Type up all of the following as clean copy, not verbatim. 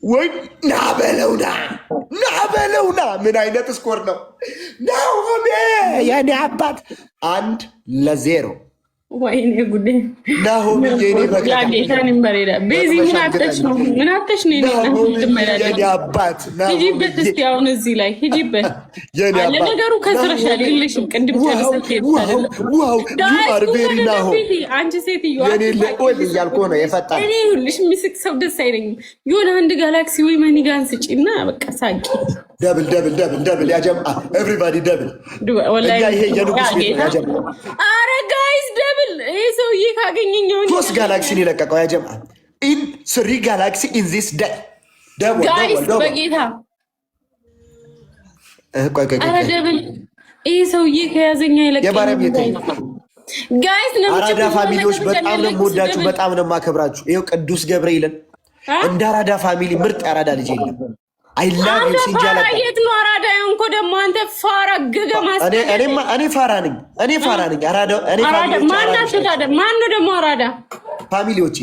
ወይ ናበለውና ምን አይነት ስኮር ነው? ናሆሜ የኔ አባት 1-0 ወይኔ ጉዴ ናሆሜ የኔ ጌታን ይመረዳ ቤዚ ምን አተሽ ነው የኔ አባት ሂጂበት እስኪ አሁን እዚህ ላይ ሂጂበት አለ ነገሩ ከስረሻል የለሽም ቅድም አንቺ ሴትዮ የኔ ለቆል እያልኩ ነው የፈጣ እኔ ሁልሽ ሚስቅ ሰው ደስ አይለኝም የሆነ አንድ ጋላክሲ ወይ መኒጋን ስጪና በቃ ሳቂ ደብል ያ ጀምአ ኤቭሪባዲ ደብል ወላሂ ይሄ የንጉስ ቤት ያ ጀምአ አረ ጋይስ ደብል ይሄ ሰውዬ ካገኘኝ ሶስት ጋላክሲ ነው የለቀቀው ያ ጀምአ ኢን 3 ጋላክሲ ኢን ዚስ ዴይ ደብል ጋይስ በጌታ ቆይ አረ ደብል ይሄ ሰውዬ ከያዘኛ ይለቀቀኝ የባረም የተ ጋይስ ነው አራዳ ፋሚሊዎች በጣም ነው የምወዳችሁ በጣም ነው የማከብራችሁ ይሄው ቅዱስ ገብርኤልን እንደ አራዳ ፋሚሊ ምርጥ አራዳ ልጅ የለም አይላቭ ዩ ሲንጃላ የት ነው አራዳ እንኮ ደግሞ አንተ ፋራ ገገማስ እኔ ፋራ ነኝ አራዳ ማን ነው ደግሞ አራዳ ፋሚሊዎቼ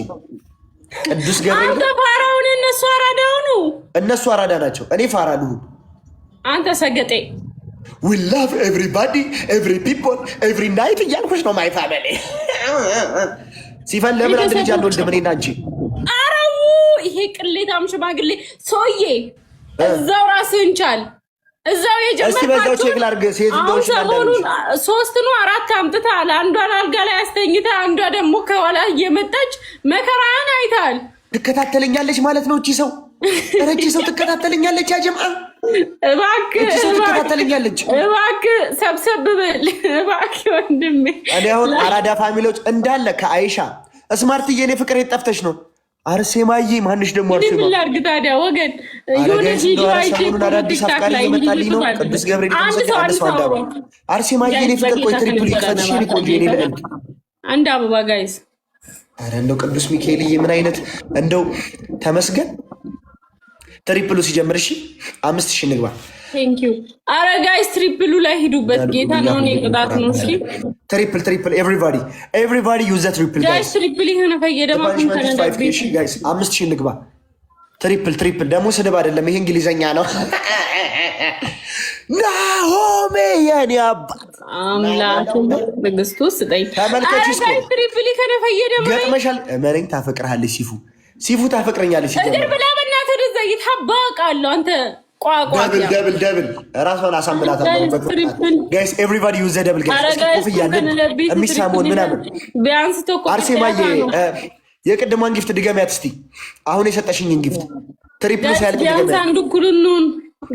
ቅዱስ ገብርኤል አንተ ፋራውን እነሱ አራዳ ናቸው እኔ ፋራ ልሁን አንተ ሰገጤ we love everybody every people every night እያልኩሽ ነው ማይ ፋሚሊ ሲፈን ለምን አንድ ልጅ አንወልድም እኔና አንቺ አረው ይሄ ቅሌታም ሽማግሌ ሰውዬ እዛው ራስህን ቻል እዛው የጀመርካችሁ ቼክ ላድርግ ሴት እንደሆንሽ ሶስት ነው አራት አምጥተሃል አንዷን አልጋ ላይ አስተኝተህ አንዷ ደግሞ ከኋላ እየመጣች መከራህን አይተሃል ትከታተለኛለች ማለት ነው እቺ ሰው ረጂ ሰው ትከታተለኛለች ያጀምአ እባክህ ትከታተለኛለች እባክህ ሰብሰብ በል እባክህ ወንድሜ እኔ አሁን አራዳ ፋሚሊዎች እንዳለ ከአይሻ ስማርትዬ እኔ ፍቅር የጠፍተሽ ነው አርሴማዬ ማንሽ ደግሞ አርሴማ ምን ላድርግ ታዲያ ወገን የሆነ ቪዲዮ አይቼ አዳዲስ አፍቃሪ እየመጣልኝ ነው ቅዱስ ገብርኤል አርሴማዬ እኔ ፍቅር ቆይ ትሪፕል ይክፈትሽ እኔ ቆንጆ እኔ ለእንድ አንድ አበባ ጋይዝ ኧረ እንደው ቅዱስ ሚካኤልዬ ምን አይነት እንደው ተመስገን ትሪፕሉ ሲጀምር እሺ 5000 ንግባ ቴንክ ዩ አረ ጋይስ ትሪፕሉ ላይ ሂዱበት ጌታ ነው እኔ ቅጣት ነው እሺ ትሪፕል ኤቭሪባዲ ዩዝ ዘ ትሪፕል ጋይስ ትሪፕል ይሄን ፈየደማኩም ተነዳብኝ ጋይስ 5000 ንግባ ትሪፕል ደግሞ ስድብ አይደለም ይሄ እንግሊዘኛ ነው ናሆሜ የኔ አባት አምላክ ንግስቱ ስጠኝ ተመልከቺ እስኪ ትሪፕል ከነፈየደማ ገጥመሻል መሬን ታፈቅርሃለች ሲፉ ታፈቅረኛለች እግር ብላ በእናትህ ወደዛ ይታባቃለሁ አንተ ቋቋ ደብል ራሷን አሳምናታለሁ ጋይስ ኤቭሪባዲ ዩዝ ዘ ደብል ጋይስ ኮፍያለን የሚሳመውን ምናምን ቢያንስ ተቆ አርሴማዬ የቅድሟን ጊፍት ድገሚያት እስቲ አሁን የሰጠሽኝን ጊፍት ትሪፕል ሳይል ቢያንስ አንዱ ኩሉኑን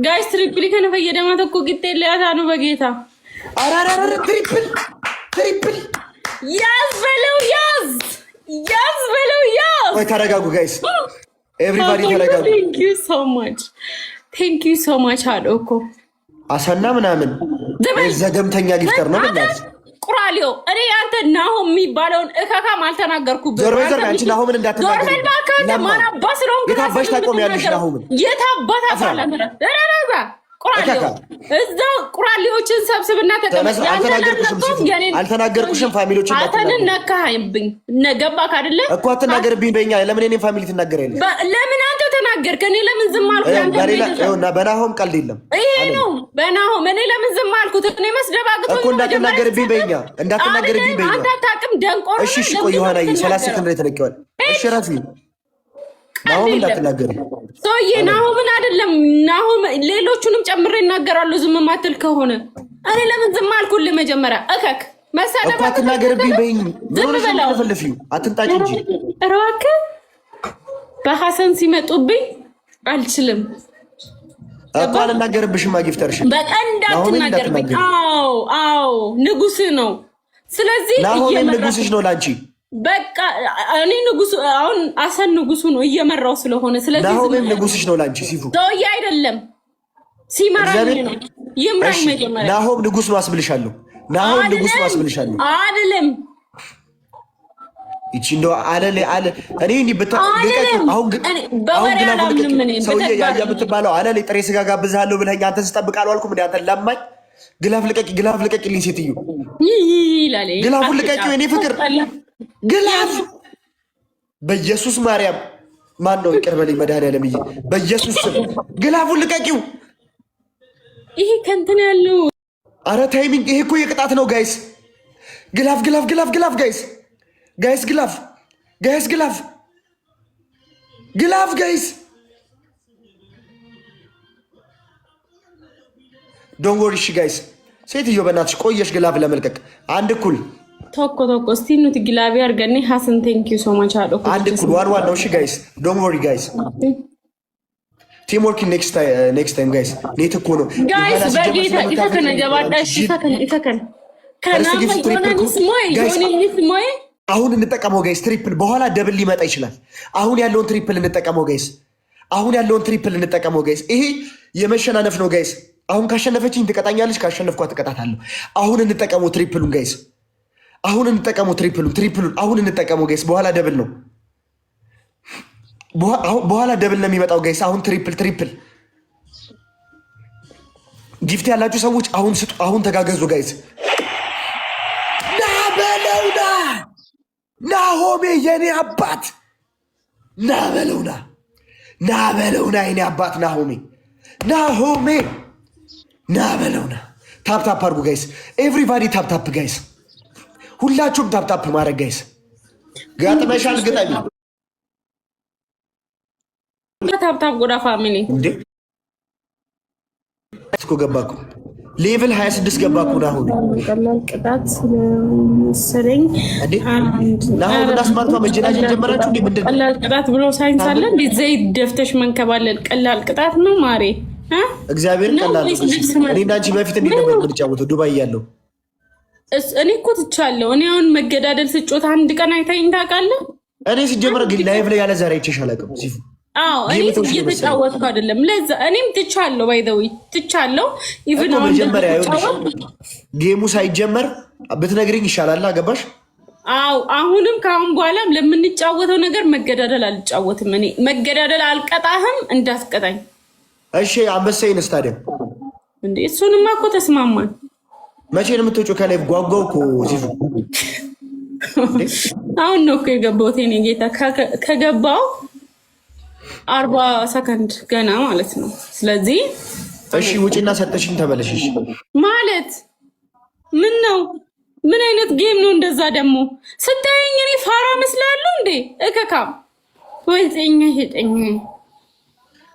ጋይስ ትሪፕል ከነፈየደማ ተቆ ግጤለያታ ነው በጌታ አራራራ ትሪፕል ያዝ በለው ያዝ በለው ያዝ ወይ ተረጋጉ ጋይስ ኤቭሪባዲ ተረጋጉ ቴንክ ዩ ሶ ማች አለው እኮ አሰና ምናምን ዘገምተኛ ጊፍተር ነው ማለት ቁራሊዮ እኔ አንተ ናሆም የሚባለውን እከካም አልተናገርኩብህ ዞር በይ አንቺ ናሆምን እንዳትናገሪ ዞር በል አንተ ማን አባስ ነው የታባሽ ታቆሚያለሽ ናሆምን የታባታ አፋላንተ ረረባ ቁራሊዮ እዛው ቁራሊዎችን ሰብስብና ተቀመጥ አልተናገርኩሽም ፋሚሊዎችን አንተን ነካህብኝ ነገባክ አይደለ እኮ አትናገርብኝ በእኛ ለምን እኔን ፋሚሊ ትናገሪያለሽ ለምን አንተ ተናገርክ እኔ ለምን ዝም አልኩ እና በናሆም ቀልድ የለም ይሄ ነው በናሆም እኔ ለምን ዝም አልኩት እኔ መስደባግቶ እኮ እንዳትናገርብኝ በእኛ አንተ አታውቅም ደንቆሮ እሺ ቆይ ዮሐናዬ 30 ሰከንድ ላይ ተለቀዋል እሺ ራፊ ናሆም እንዳትናገሪ ሰውዬ ናሆምን አይደለም ናሆም ሌሎቹንም ጨምሬ እናገራለሁ ዝም ማትል ከሆነ እኔ ለምን ዝም አልኩልህ መጀመሪያ እከክ መሳደብ እኮ አትናገርብኝ በይኝ ፈልፊው አትንጣጭ እንጂ እባክህ በሐሰን ሲመጡብኝ አልችልም እኮ አልናገርብሽም አጊፍተርሽ በቀን እንዳትናገርብኝ አዎ ንጉስ ነው ስለዚህ ናሆም ንጉስሽ ነው ላንቺ በቃ እኔ ንጉስ አሁን አሰን ንጉሱ ነው እየመራው ስለሆነ ስለዚህ ናሆም ንጉስሽ ነው ላንቺ ሲፉ ሰውዬ አይደለም ሲመራኝ ነው ይምራኝ መጀመሪያ ናሆም ንጉስ ነው አስብልሻለሁ ናሆም ንጉስ ነው አስብልሻለሁ አይደለም ይቺ እንደው አለ እኔ እንዲህ አሁን ሰውዬ ያያ የምትባለው አለ ጥሬ ስጋ ጋብዝሃለሁ ብለኸኝ አንተ ስጠብቃለሁ አልኩም እንደ አንተ ለማኝ ግላፍ ልቀቂልኝ ሴትዮ ግላፉን ልቀቂው የኔ ፍቅር ግላፍ በኢየሱስ ማርያም ማን ነው? ይቅር በለኝ መድኃኒዓለም ብዬ በኢየሱስ ስም ግላፉን ልቀቂው። ይሄ ከእንትን ያለው አረ ታይሚንግ። ይሄ እኮ የቅጣት ነው ጋይስ። ግላፍ ግላፍ ግላፍ ግላፍ ጋይስ ጋይስ ግላፍ ጋይስ ግላፍ ግላፍ ጋይስ ዶንት ወሪ እሺ ጋይስ። ሴትዮ በእናትሽ ቆየሽ ግላፍ ለመልቀቅ አንድ እኩል ቶኮ እስቲ ኑት ግላቢ አርገኒ ሀሰን ቴንክ ዩ ሶ ማች አዶ አንድ እኩል ዋን ነው። እሺ ጋይስ ዶንት ወሪ ጋይስ ቲም ወርክ ኔክስት ታይም ጋይስ። ኔት እኮ ነው ጋይስ በጌታ ይተከነ ገባዳሽ ይተከነ አሁን እንጠቀመው ጋይስ። ትሪፕል በኋላ ደብል ሊመጣ ይችላል። አሁን ያለውን ትሪፕል እንጠቀመው ጋይስ። አሁን ያለውን ትሪፕል እንጠቀመው ጋይስ። ይሄ የመሸናነፍ ነው ጋይስ። አሁን ካሸነፈችኝ ትቀጣኛለች፣ ካሸነፍኳ ትቀጣታለሁ። አሁን እንጠቀመው ትሪፕሉን ጋይስ። አሁን እንጠቀመው ትሪፕሉን አሁን እንጠቀመው ጋይስ። በኋላ ደብል ነው፣ በኋላ ደብል ነው የሚመጣው ጋይስ። አሁን ትሪፕል ጊፍት ያላችሁ ሰዎች አሁን ስጡ። አሁን ተጋገዙ ጋይስ። ናበለውና ናሆሜ የኔ አባት ናበለውና የኔ አባት ናሆሜ ናበለውና። ታፕታፕ አድርጉ ጋይስ። ኤቭሪባዲ ታፕታፕ ጋይስ። ሁላችሁም ታፕታፕ ማድረግ ጋይስ። ጋጥመሻል ግጠሚ። ታፕታፕ ጎዳ ፋሚሊ እንዴ እኮ ገባኩ። ሌቭል 26 ገባኩ። ናሆሜ ቀላል ቅጣት መሰለኝ። ናሆም እናስማርቷ መጀናጀን ጀመራችሁ እንዴ? ምንድን ቀላል ቅጣት ብሎ ሳይንስ አለ እንዴ? ዘይት ደፍተሽ መንከባለል ቀላል ቅጣት ነው ማሬ? እግዚአብሔርን ቀላል ነው። እኔ እና አንቺ በፊት እንዴት ነበር የምንጫወተው ዱባይ እያለሁ? እኔ እኮ ትቻለሁ። እኔ አሁን መገዳደል ስጮት አንድ ቀን አይታኝ ታውቃለህ? እኔ ሲጀምር ግን ላይቭ ላይ ያለ ዛሬ አይቼሽ አላውቅም። ሲፉ አዎ እኔ እየተጫወትኩ አይደለም። ለዛ እኔም ትቻለሁ። ባይ ዘ ዌይ ትቻለሁ። ኢቭን አሁን መጀመሪያ ጌሙ ሳይጀመር ብትነግሪኝ ይሻላል። አገባሽ? አዎ አሁንም ከአሁን በኋላም ለምንጫወተው ነገር መገዳደል አልጫወትም። እኔ መገዳደል አልቀጣህም፣ እንዳትቀጣኝ እሺ። አንበሳዬን ስታዲየም እንዴ? እሱንማ እኮ ተስማማን። መቼ ነው የምትወጪው? ከላይ ጓጓው እኮ ሲፉ። አሁን ነው እኮ የገባሁት የእኔ ጌታ። ከገባው 40 ሰከንድ ገና ማለት ነው። ስለዚህ እሺ ውጪና ሰጠሽኝ ተመለሽሽ ማለት ምን ነው? ምን አይነት ጌም ነው? እንደዛ ደግሞ ስታየኝ እኔ ፋራ መስላለሁ እንዴ? እከካም ወይ ጤኛ ሄጠኛ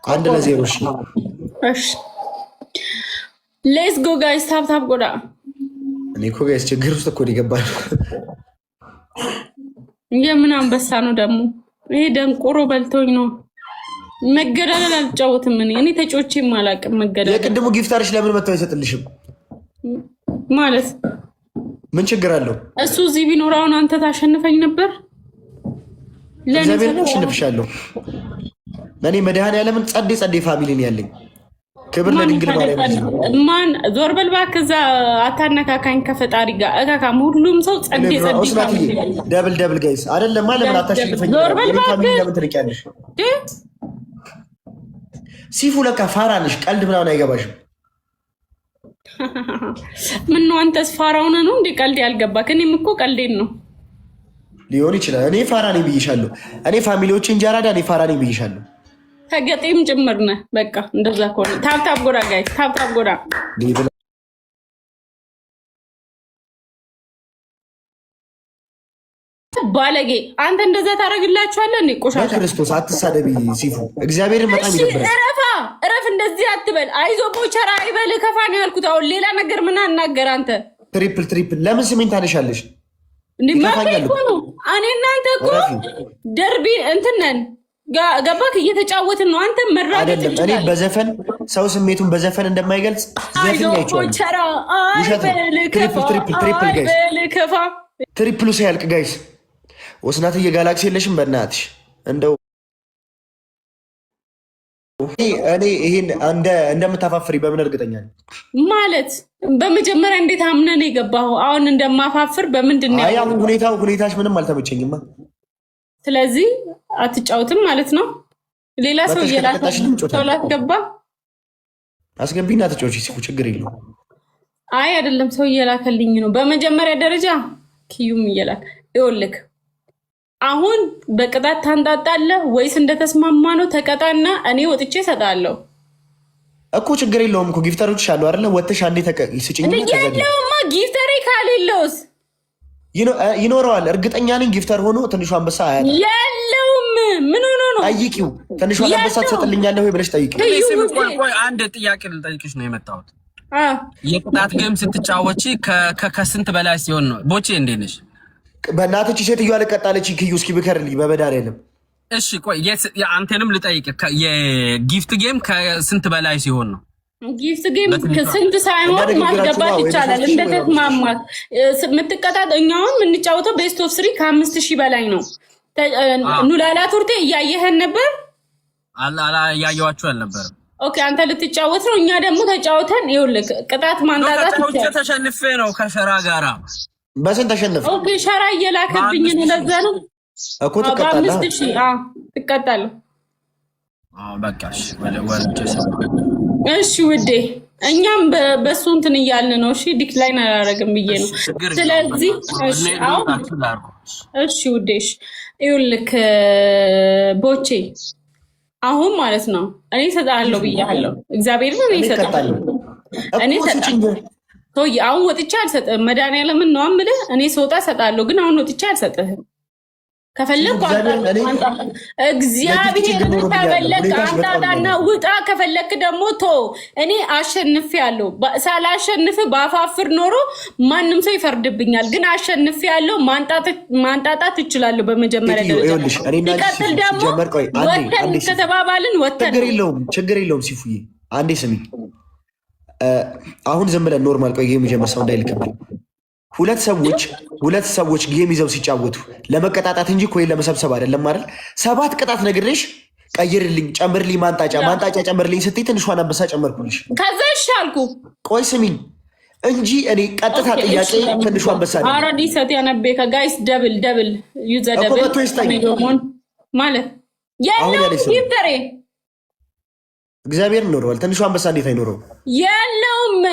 1-0 እሺ። እሺ ሌትስ ጎ ጋይስ። ታፕታፕ ጎዳ። እኔ እኮ ጋይስ ችግር ውስጥ እኮ ይገባል። የምን አንበሳ ነው ደግሞ ይሄ? ደንቆሮ በልቶኝ ነው። መገዳደል አልጫወትም እኔ ተጮቼም አላውቅም። መገዳደል የቅድሙ ጊፍታርሽ ለምን መተው አይሰጥልሽም ማለት ምን ችግር አለው? እሱ እዚህ ቢኖር አሁን አንተ ታሸንፈኝ ነበር። ለኔ አሸንፍሻለሁ። ለኔ መድኃኒዓለምን ጸዴ ፋሚሊን ያለኝ ክብር ለድንግል ማርያም። ማን ዞር በል እባክህ፣ እዛ አታነካካኝ ከፈጣሪ ጋር እካካም። ሁሉም ሰው ጸዴ ደብል ጋይስ አይደለም። ለምን አታሸንፈኝ? ዞር በል እባክህ። ለምን ትርቂያለሽ? ሲፉ ለካ ፋራ ነሽ። ቀልድ ምናምን አይገባሽም። ምን ነው አንተስ ፋራውን ነው እንዴ? ቀልድ ያልገባክ? እኔም እኮ ቀልዴን ነው። ሊሆን ይችላል። እኔ ፋራ ነኝ ብዬሻለሁ። እኔ ፋሚሊዎች እንጀራዳ እኔ ፋራ ነኝ ብዬሻለሁ። ተገጤም ጭምር ነህ። በቃ እንደዛ ከሆነ ታፕታፕ ጎዳ ጋይስ፣ ታፕታፕ ጎዳ። ባለጌ አንተ እንደዛ ታደርግላችኋለህ እንዴ? ቆሻሻ ክርስቶስ አትሳደቢ ሲፉ። እግዚአብሔርን በጣም ይደብራል። እረፍ፣ እንደዚህ አትበል። አይዞ ቦቸራ አይበል። ከፋ ነው ያልኩት። አሁን ሌላ ነገር ምን አናገር አንተ? ትሪፕል ለምን ስሜን ታነሻለሽ? እንዴ ማፈኝ ነው። እኔ እናንተ እኮ ደርቢ እንትን ነን። ገባክ? እየተጫወትን ነው። አንተ መራገጥ አይደለም። እኔ በዘፈን ሰው ስሜቱን በዘፈን እንደማይገልጽ ዘፈን ቦቸራ አይበል። ከፋ ትሪፕሉ ሳያልቅ ጋይስ ወስናትዬ ጋላክሲ የለሽም? በእናትሽ እንደው እኔ ይሄን እንደምታፋፍሪ በምን እርግጠኛ ነኝ? ማለት በመጀመሪያ እንዴት አምነን የገባው? አሁን እንደማፋፍር በምንድን ነው? አይ ሁኔታሽ ምንም አልተመቸኝማ። ስለዚህ አትጫወትም ማለት ነው። ሌላ ሰው ላስገባ አስገቢና ተጫወቺ ሲፉ፣ ችግር የለው። አይ አይደለም፣ ሰው እየላከልኝ ነው። በመጀመሪያ ደረጃ ኪዩም እየላከ ይኸውልህ አሁን በቅጣት ታንጣጣለህ ወይስ እንደተስማማ ነው? ተቀጣና እኔ ወጥቼ እሰጣለሁ እኮ ችግር የለውም እኮ ጊፍተሮች አሉ አይደለ? ወጥሽ አንዴ ስጭኝ። የለውማ ጊፍተሬ ካሌለውስ ይኖረዋል። እርግጠኛ ነኝ ጊፍተር ሆኖ ትንሹ አንበሳ አያት የለውም። ምን ሆኖ ነው? ጠይቂው። ትንሹ አንበሳ ትሰጥልኛለህ ወይ ብለሽ ጠይቂው። ቆይ አንድ ጥያቄ ልጠይቅሽ ነው የመጣሁት። የቅጣት ጌም ስትጫወቺ ከስንት በላይ ሲሆን ነው? ቦቼ እንዴት ነሽ? በእናቶች ሴትዮዋ ልቀጣለች። ክዩ እስኪ ብከርልኝ በመድኃኒዓለም። እሺ ቆይ አንተንም ልጠይቅ። የጊፍት ጌም ከስንት በላይ ሲሆን ነው? ጊፍት ጌም ከስንት ሳይሆን ማስገባት ይቻላል። እንደተስማማት የምትቀጣጥ እኛውን የምንጫወተው ቤስት ኦፍ 3 ከ5000 በላይ ነው። ኑላላ ቱርቴ እያየህን ነበር? እያየኋችሁ አልነበረም። ኦኬ አንተ ልትጫወት ነው፣ እኛ ደግሞ ተጫውተን ይኸውልህ ቅጣት ማንጣጣት ይቻላል። ተሸንፌ ነው ከሸራ ጋራ። በስንት ተሸነፈ? ኦኬ ሸራ እየላከብኝ ነው። ለዛ ነው እኮ ትቀጣለህ። 5000 ትቀጣለህ። በቃሽ እሺ ውዴ፣ እኛም በሱ እንትን እያልን ነው። እሺ ዲክላይን አላደርግም ብዬ ነው። ስለዚህ እሺ ውዴ፣ ይኸውልህ ቦቼ አሁን ማለት ነው እኔ እሰጥሃለሁ ብያለሁ። እግዚአብሔርን እኔ እሰጥሃለሁ። አሁን ወጥቼ አልሰጥህም። መድኃኒዓለምን ነው የምልህ። እኔ ስወጣ እሰጥሃለሁ፣ ግን አሁን ወጥቼ አልሰጥህም። ከፈለግ እግዚአብሔርን ከፈለግ አንጣጣና ውጣ። ከፈለክ ደግሞ ቶ እኔ አሸንፌያለሁ። ሳላሸንፍ ባፋፍር ኖሮ ማንም ሰው ይፈርድብኛል። ግን አሸንፌያለሁ። ማንጣጣት እችላለሁ። በመጀመሪያ ደረጃ ሲቀጥል ደግሞ ወተን ከተባባልን ወተን ችግር የለውም። ሲፉዬ አንዴ ስሚ። አሁን ዝም ብለን ኖርማል ቆይ ጌም ጀመር ሰው እንዳይልክብኝ። ሁለት ሰዎች ጌም ይዘው ሲጫወቱ ለመቀጣጣት እንጂ ኮይን ለመሰብሰብ አይደለም አይደል? 7 ቅጣት ነግሬሽ ቀይርልኝ፣ ጨምርልኝ፣ ማንጣጫ ጨምርልኝ ስትይ ትንሿን አንበሳ ጨመርኩልሽ። ከዛ ይሻልኩ ቆይ ስሚኝ እንጂ እኔ ቀጥታ ጥያቄ ትንሿ አንበሳ ነው። አራዲ ሰት ያነበከ ጋይስ ደብል ዩዘ ደብል ማለት ያለው ይፍጠሬ እግዚአብሔር ኖረዋል። ትንሿ አንበሳ እንዴት አይኖረው? የለውም